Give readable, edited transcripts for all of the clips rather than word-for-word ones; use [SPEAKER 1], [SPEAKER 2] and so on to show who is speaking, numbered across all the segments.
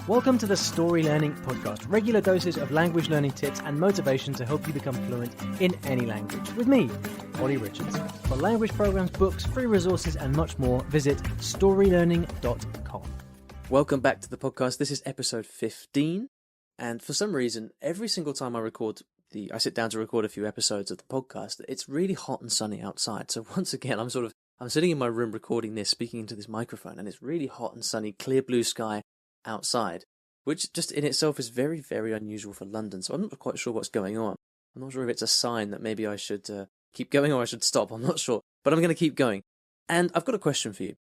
[SPEAKER 1] Welcome to the Story Learning Podcast, regular doses of language learning tips and motivation to help you become fluent in any language. With me, Olly Richards. For language programs, books, free resources, and much more, visit StoryLearning.com.
[SPEAKER 2] Welcome back to the podcast. This is episode 15. And for some reason, every single time I sit down to record a few episodes of the podcast, it's really hot and sunny outside. So once again, I'm sitting in my room recording this, speaking into this microphone, and it's really hot and sunny, clear blue sky outside, which just in itself is very, very unusual for London. So I'm not quite sure what's going on. I'm not sure if it's a sign that maybe I should keep going or I should stop. I'm not sure, but I'm going to keep going. And I've got a question for you.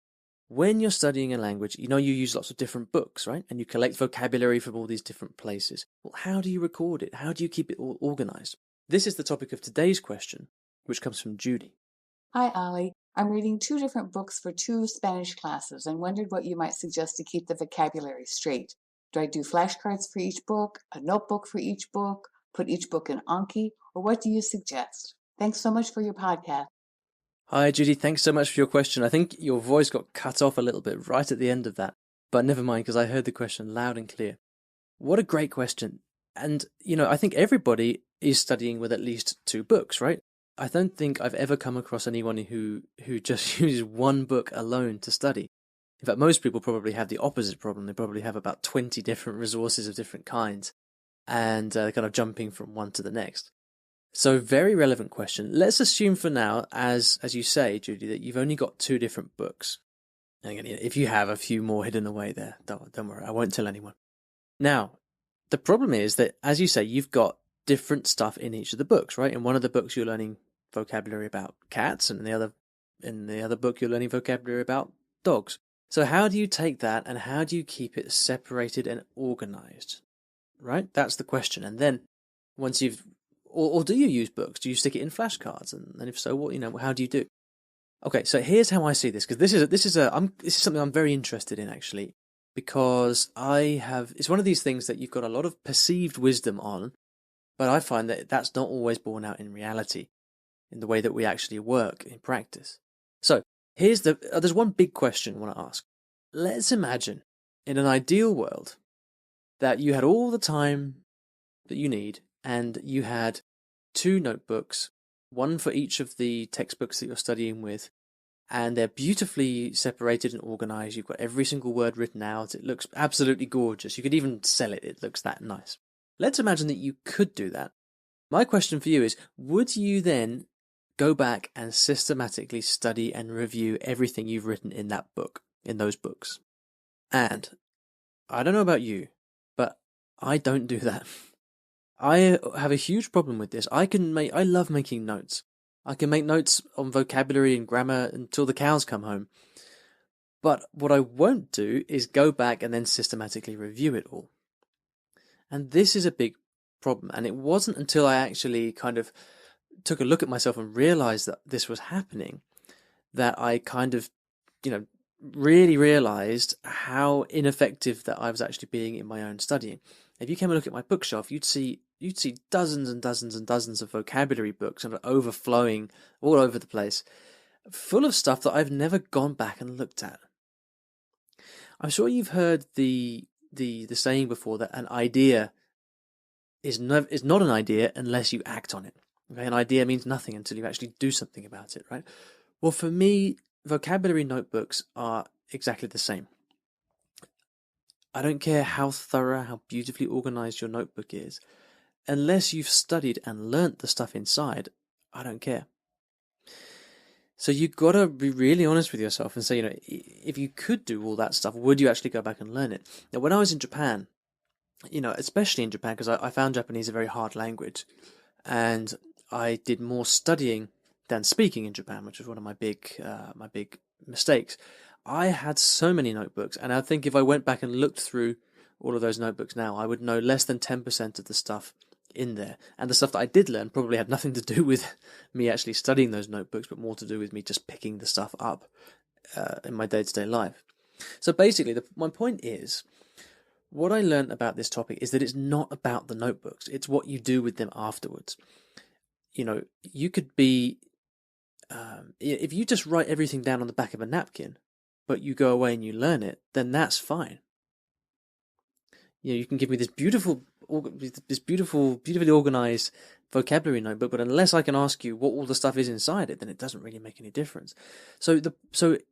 [SPEAKER 2] When you're studying a language, you use lots of different books, right? And you collect vocabulary from all these different places. Well, how do you record it? How do you keep it all organized? This is the topic of today's question, which comes from Judy.
[SPEAKER 3] Hi, Olly. I'm reading 2 different books for 2 Spanish classes and wondered what you might suggest to keep the vocabulary straight. Do I do flashcards for each book, a notebook for each book, put each book in Anki, or what do you suggest? Thanks so much for your podcast.
[SPEAKER 2] Hi, Judy. Thanks so much for your question. I think your voice got cut off a little bit right at the end of that, but never mind, because I heard the question loud and clear. What a great question. And, I think everybody is studying with at least 2 books, right? I don't think I've ever come across anyone who just uses one book alone to study. In fact, most people probably have the opposite problem. They probably have about 20 different resources of different kinds and kind of jumping from one to the next. So very relevant question. Let's assume for now, as you say, Judy, that you've only got 2 different books. And again, if you have a few more hidden away there, don't worry, I won't tell anyone. Now, the problem is that, as you say, you've got different stuff in each of the books, right? In one of the books, you're learning vocabulary about cats, and in the other book, you're learning vocabulary about dogs. So how do you take that and how do you keep it separated and organized? Right? That's the question. And then once you've, or do you use books? Do you stick it in flashcards? And if so, how do you do? Okay, so here's how I see this, because this is something I'm very interested in actually, because it's one of these things that you've got a lot of perceived wisdom on, but I find that that's not always borne out in reality, in the way that we actually work in practice. So there's one big question I want to ask. Let's imagine in an ideal world that you had all the time that you need and you had 2 notebooks, one for each of the textbooks that you're studying with, and they're beautifully separated and organized. You've got every single word written out. It looks absolutely gorgeous. You could even sell it. It looks that nice. Let's imagine that you could do that. My question for you is, would you then go back and systematically study and review everything you've written in those books? And I don't know about you, but I don't do that. I have a huge problem with this. I love making notes. I can make notes on vocabulary and grammar until the cows come home. But what I won't do is go back and then systematically review it all. And this is a big problem. And it wasn't until I actually kind of took a look at myself and realized that this was happening that I kind of, really realized how ineffective that I was actually being in my own studying. If you came and look at my bookshelf, you'd see dozens and dozens and dozens of vocabulary books and overflowing all over the place, full of stuff that I've never gone back and looked at. I'm sure you've heard the saying before that an idea is not an idea unless you act on it. Okay, an idea means nothing until you actually do something about it, right? Well, for me, vocabulary notebooks are exactly the same. I don't care how thorough, how beautifully organized your notebook is. Unless you've studied and learnt the stuff inside, I don't care. So you've got to be really honest with yourself and say, if you could do all that stuff, would you actually go back and learn it? Now, when I was in Japan, especially in Japan, because I found Japanese a very hard language, and I did more studying than speaking in Japan, which was one of my big mistakes. I had so many notebooks, and I think if I went back and looked through all of those notebooks now, I would know less than 10% of the stuff in there. And the stuff that I did learn probably had nothing to do with me actually studying those notebooks, but more to do with me just picking the stuff up in my day-to-day life. So basically, my point is, what I learned about this topic is that it's not about the notebooks. It's what you do with them afterwards. You could be, if you just write everything down on the back of a napkin, but you go away and you learn it, then that's fine. you can give me this beautifully organized vocabulary notebook, but unless I can ask you what all the stuff is inside it, then it doesn't really make any difference. So what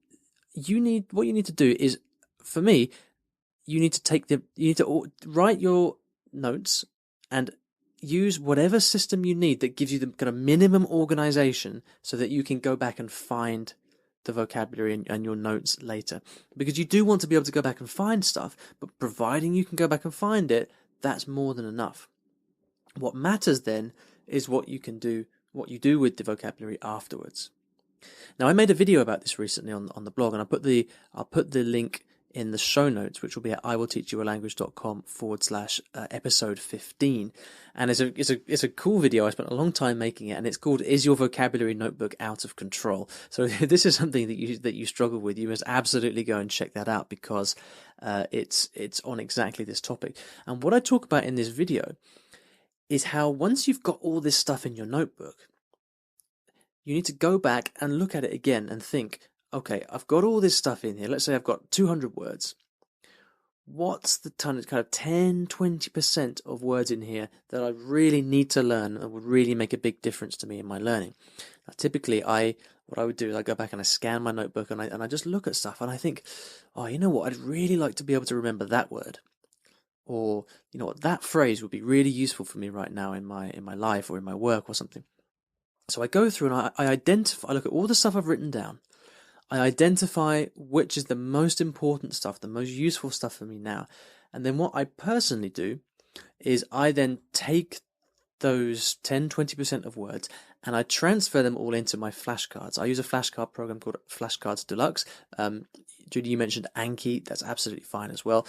[SPEAKER 2] you need to do is, for me, you need to write your notes and use whatever system you need that gives you the kind of minimum organization so that you can go back and find the vocabulary and your notes later. Because you do want to be able to go back and find stuff, but providing you can go back and find it, that's more than enough. What matters then is what you do with the vocabulary afterwards. Now, I made a video about this recently on the blog, and I'll put the link in the show notes, which will be at iwillteachyoualanguage.com/episode 15. And it's a cool video. I spent a long time making it, and it's called "Is Your Vocabulary Notebook Out of Control?" So if this is something that you struggle with, you must absolutely go and check that out, because it's on exactly this topic. And what I talk about in this video is how once you've got all this stuff in your notebook, you need to go back and look at it again and think, okay, I've got all this stuff in here. Let's say I've got 200 words. What's the kind of 10-20% of words in here that I really need to learn and would really make a big difference to me in my learning? Now, typically, what I would do is I go back and I scan my notebook and I just look at stuff and I think, oh, you know what? I'd really like to be able to remember that word. Or, you know what, that phrase would be really useful for me right now in my life or in my work or something. So I go through and I look at all the stuff I've written down. I identify which is the most important stuff, the most useful stuff for me now. And then what I personally do is I then take those 10-20% of words and I transfer them all into my flashcards. I use a flashcard program called Flashcards Deluxe. Judy, you mentioned Anki. That's absolutely fine as well.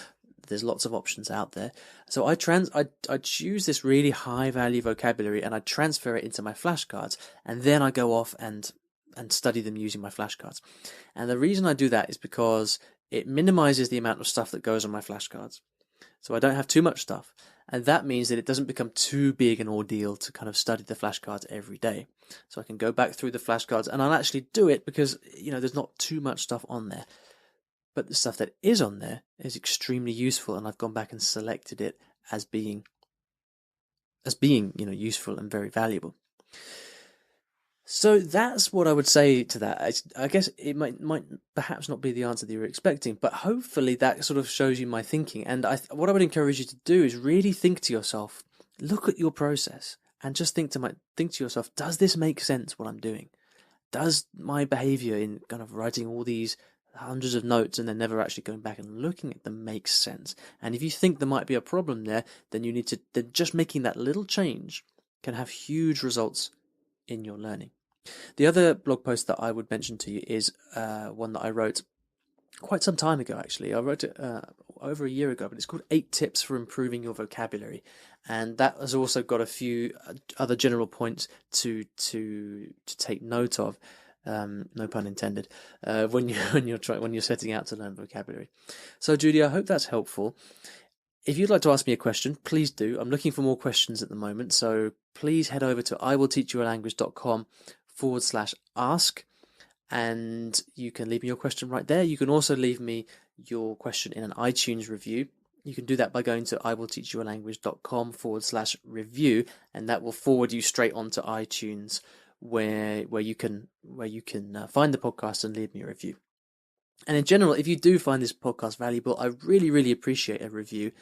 [SPEAKER 2] There's lots of options out there. So I choose this really high value vocabulary and I transfer it into my flashcards, and then I go off and study them using my flashcards. And the reason I do that is because it minimizes the amount of stuff that goes on my flashcards. So I don't have too much stuff. And that means that it doesn't become too big an ordeal to kind of study the flashcards every day. So I can go back through the flashcards and I'll actually do it because, there's not too much stuff on there. But the stuff that is on there is extremely useful, and I've gone back and selected it as being useful and very valuable. So that's what I would say to that. I guess it might perhaps not be the answer that you were expecting, but hopefully that sort of shows you my thinking. And what I would encourage you to do is really think to yourself, look at your process, and just think to yourself, does this make sense what I'm doing? Does my behavior in kind of writing all these hundreds of notes and then never actually going back and looking at them makes sense? And if you think there might be a problem there, then then just making that little change can have huge results in your learning. The other blog post that I would mention to you is one that I wrote quite some time ago, actually. I wrote it over a year ago, but it's called 8 Tips for Improving Your Vocabulary. And that has also got a few other general points to take note of. No pun intended. When you're setting out to learn vocabulary. So, Judy, I hope that's helpful. If you'd like to ask me a question, please do. I'm looking for more questions at the moment, so please head over to iwillteachyoualanguage.com/ask, and you can leave me your question right there. You can also leave me your question in an iTunes review. You can do that by going to iwillteachyoualanguage.com/review, and that will forward you straight onto iTunes, where you can find the podcast and leave me a review. And in general, if you do find this podcast valuable, I really, really appreciate a review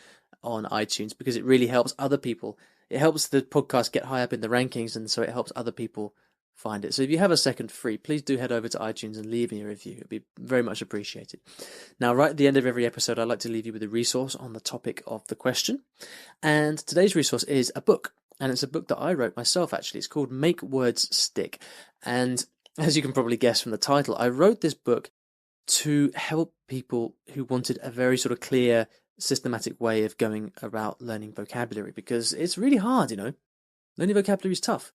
[SPEAKER 2] on iTunes, because it really helps other people. It helps the podcast get high up in the rankings, and so it helps other people find it. So if you have a second free, please do head over to iTunes and leave me a review. It'd be very much appreciated. Now, right at the end of every episode, I'd like to leave you with a resource on the topic of the question. And today's resource is a book. And it's a book that I wrote myself, actually. It's called Make Words Stick. And as you can probably guess from the title, I wrote this book to help people who wanted a very sort of clear, systematic way of going about learning vocabulary, because it's really hard, Learning vocabulary is tough.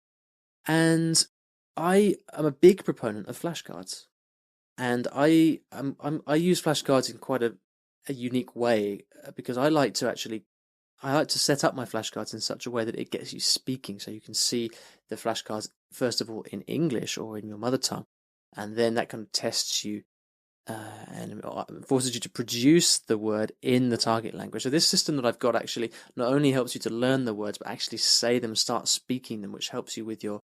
[SPEAKER 2] And I am a big proponent of flashcards. And I use flashcards in quite a unique way, because I like to set up my flashcards in such a way that it gets you speaking, so you can see the flashcards, first of all, in English or in your mother tongue, and then that kind of tests you and it forces you to produce the word in the target language. So this system that I've got actually not only helps you to learn the words, but actually say them, start speaking them, which helps you with your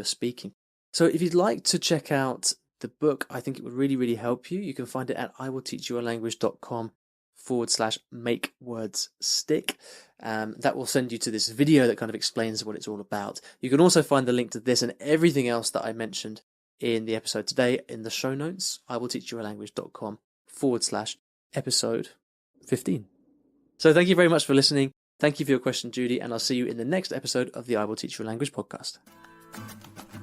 [SPEAKER 2] speaking. So if you'd like to check out the book, I think it would really, really help you. You can find it at iwillteachyoualanguage.com/make words stick. That will send you to this video that kind of explains what it's all about. You can also find the link to this and everything else that I mentioned in the episode today in the show notes, iwillteachyoualanguage.com/episode 15. So thank you very much for listening. Thank you for your question, Judy, and I'll see you in the next episode of the I Will Teach You a Language podcast.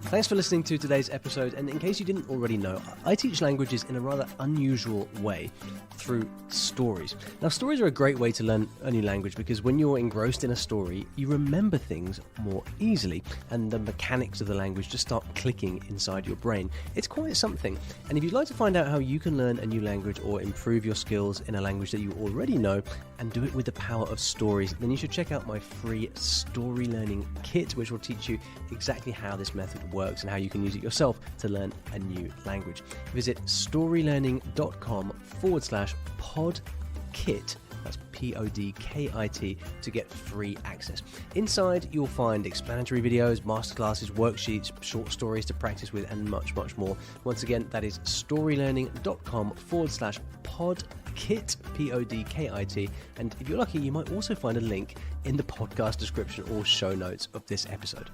[SPEAKER 1] Thanks for listening to today's episode, and in case you didn't already know, I teach languages in a rather unusual way through stories. Now, stories are a great way to learn a new language because when you're engrossed in a story, you remember things more easily, and the mechanics of the language just start clicking inside your brain. It's quite something, and if you'd like to find out how you can learn a new language or improve your skills in a language that you already know and do it with the power of stories, then you should check out my free Story Learning Kit, which will teach you exactly how this method works and how you can use it yourself to learn a new language. Visit storylearning.com/podkit, that's PODKIT, to get free access. Inside you'll find explanatory videos, masterclasses, worksheets, short stories to practice with, and much, much more. Once again, that is storylearning.com/podkit, PODKIT, and if you're lucky, you might also find a link in the podcast description or show notes of this episode.